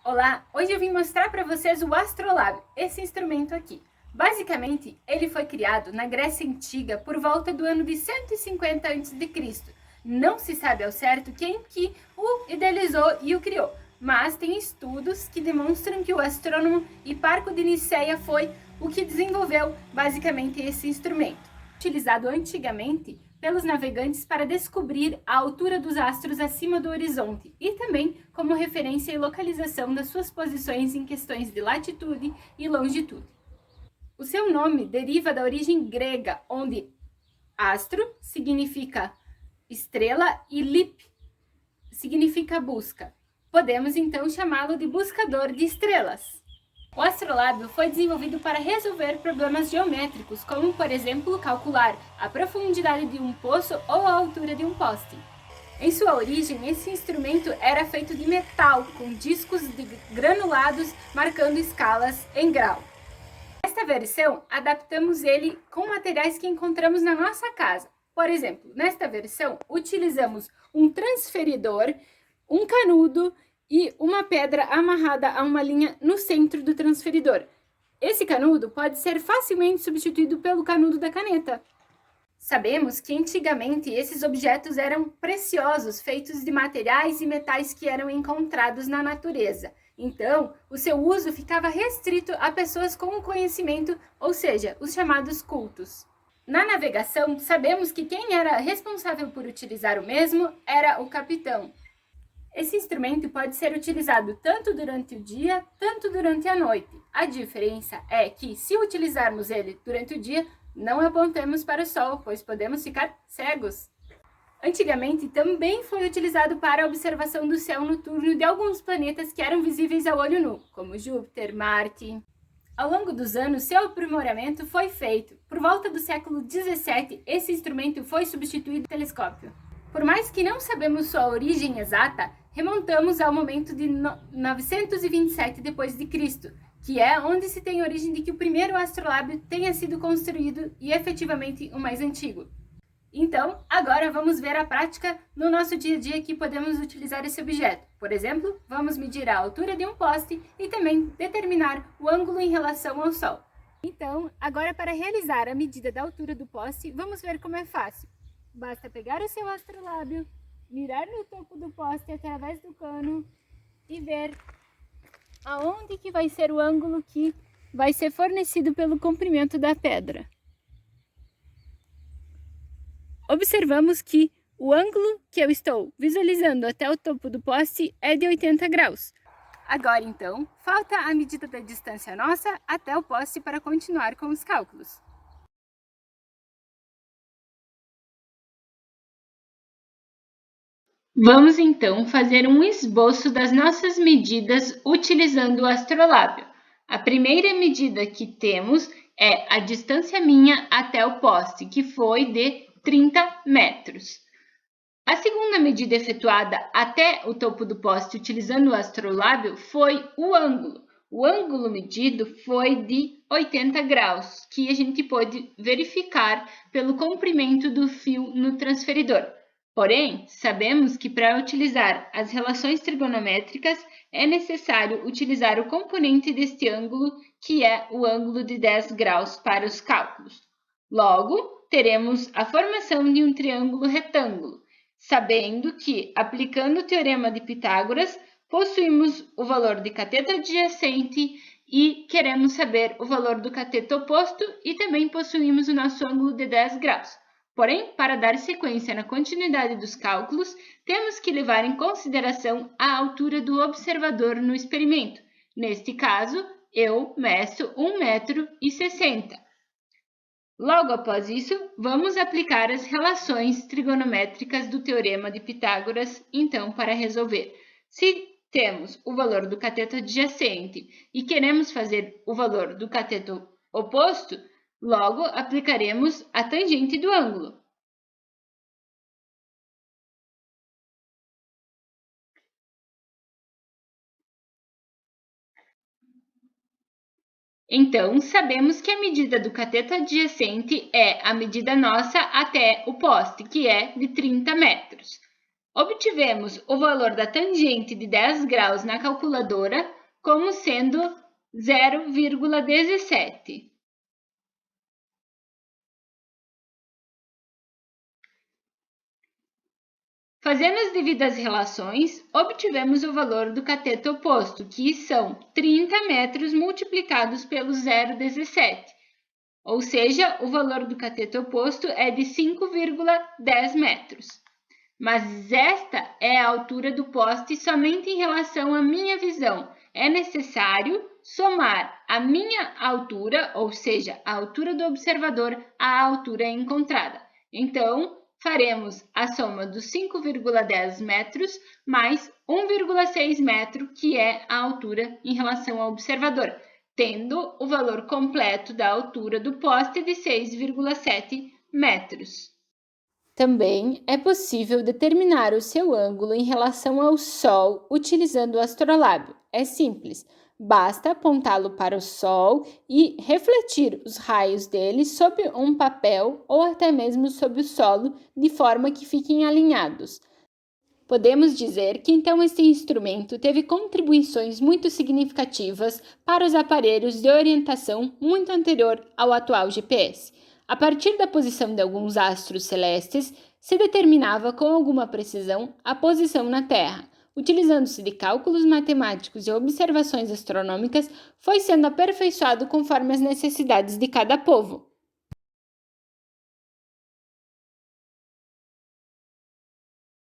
Olá, hoje eu vim mostrar para vocês o Astrolabe, esse instrumento aqui. Basicamente, ele foi criado na Grécia Antiga por volta do ano de 150 a.C. Não se sabe ao certo quem que o idealizou e o criou, mas tem estudos que demonstram que o astrônomo Hiparco de Niceia foi o que desenvolveu basicamente esse instrumento. Utilizado antigamente pelos navegantes para descobrir a altura dos astros acima do horizonte e também como referência e localização das suas posições em questões de latitude e longitude. O seu nome deriva da origem grega, onde astro significa estrela e lip significa busca. Podemos então chamá-lo de buscador de estrelas. O astrolábio foi desenvolvido para resolver problemas geométricos, como, por exemplo, calcular a profundidade de um poço ou a altura de um poste. Em sua origem, esse instrumento era feito de metal, com discos granulados marcando escalas em grau. Nesta versão, adaptamos ele com materiais que encontramos na nossa casa. Por exemplo, nesta versão, utilizamos um transferidor, um canudo e uma pedra amarrada a uma linha no centro do transferidor. Esse canudo pode ser facilmente substituído pelo canudo da caneta. Sabemos que antigamente esses objetos eram preciosos, feitos de materiais e metais que eram encontrados na natureza. Então, o seu uso ficava restrito a pessoas com conhecimento, ou seja, os chamados cultos. Na navegação, sabemos que quem era responsável por utilizar o mesmo era o capitão. Esse instrumento pode ser utilizado tanto durante o dia, tanto durante a noite. A diferença é que, se utilizarmos ele durante o dia, não apontemos para o sol, pois podemos ficar cegos. Antigamente, também foi utilizado para a observação do céu noturno de alguns planetas que eram visíveis ao olho nu, como Júpiter, Marte. Ao longo dos anos, seu aprimoramento foi feito. Por volta do século XVII, esse instrumento foi substituído pelo telescópio. Por mais que não sabemos sua origem exata, remontamos ao momento de 927 d.C., que é onde se tem origem de que o primeiro astrolábio tenha sido construído e efetivamente o mais antigo. Então, agora vamos ver a prática no nosso dia a dia que podemos utilizar esse objeto. Por exemplo, vamos medir a altura de um poste e também determinar o ângulo em relação ao Sol. Então, agora para realizar a medida da altura do poste, vamos ver como é fácil. Basta pegar o seu astrolábio, mirar no topo do poste através do cano e ver aonde que vai ser o ângulo que vai ser fornecido pelo comprimento da pedra. Observamos que o ângulo que eu estou visualizando até o topo do poste é de 80 graus. Agora, então, falta a medida da distância nossa até o poste para continuar com os cálculos. Vamos então fazer um esboço das nossas medidas utilizando o astrolábio. A primeira medida que temos é a distância minha até o poste, que foi de 30 metros. A segunda medida efetuada até o topo do poste utilizando o astrolábio foi o ângulo. O ângulo medido foi de 80 graus, que a gente pôde verificar pelo comprimento do fio no transferidor. Porém, sabemos que para utilizar as relações trigonométricas é necessário utilizar o componente deste ângulo, que é o ângulo de 10 graus para os cálculos. Logo, teremos a formação de um triângulo retângulo, sabendo que, aplicando o teorema de Pitágoras, possuímos o valor de cateto adjacente e queremos saber o valor do cateto oposto e também possuímos o nosso ângulo de 10 graus. Porém, para dar sequência na continuidade dos cálculos, temos que levar em consideração a altura do observador no experimento. Neste caso, eu meço 1,60 m. Logo após isso, vamos aplicar as relações trigonométricas do teorema de Pitágoras, então, para resolver. Se temos o valor do cateto adjacente e queremos fazer o valor do cateto oposto, logo aplicaremos a tangente do ângulo. Então, sabemos que a medida do cateto adjacente é a medida nossa até o poste, que é de 30 metros. Obtivemos o valor da tangente de 10 graus na calculadora como sendo 0,17. Fazendo as devidas relações, obtivemos o valor do cateto oposto, que são 30 metros multiplicados pelo 0,17. Ou seja, o valor do cateto oposto é de 5,10 metros. Mas esta é a altura do poste somente em relação à minha visão. É necessário somar a minha altura, ou seja, a altura do observador, à altura encontrada. Então, faremos a soma dos 5,10 metros mais 1,6 metro, que é a altura em relação ao observador, tendo o valor completo da altura do poste de 6,7 metros. Também é possível determinar o seu ângulo em relação ao Sol utilizando o astrolábio. É simples, basta apontá-lo para o Sol e refletir os raios dele sobre um papel ou até mesmo sobre o solo, de forma que fiquem alinhados. Podemos dizer que então esse instrumento teve contribuições muito significativas para os aparelhos de orientação muito anterior ao atual GPS. A partir da posição de alguns astros celestes, se determinava com alguma precisão a posição na Terra. Utilizando-se de cálculos matemáticos e observações astronômicas, foi sendo aperfeiçoado conforme as necessidades de cada povo.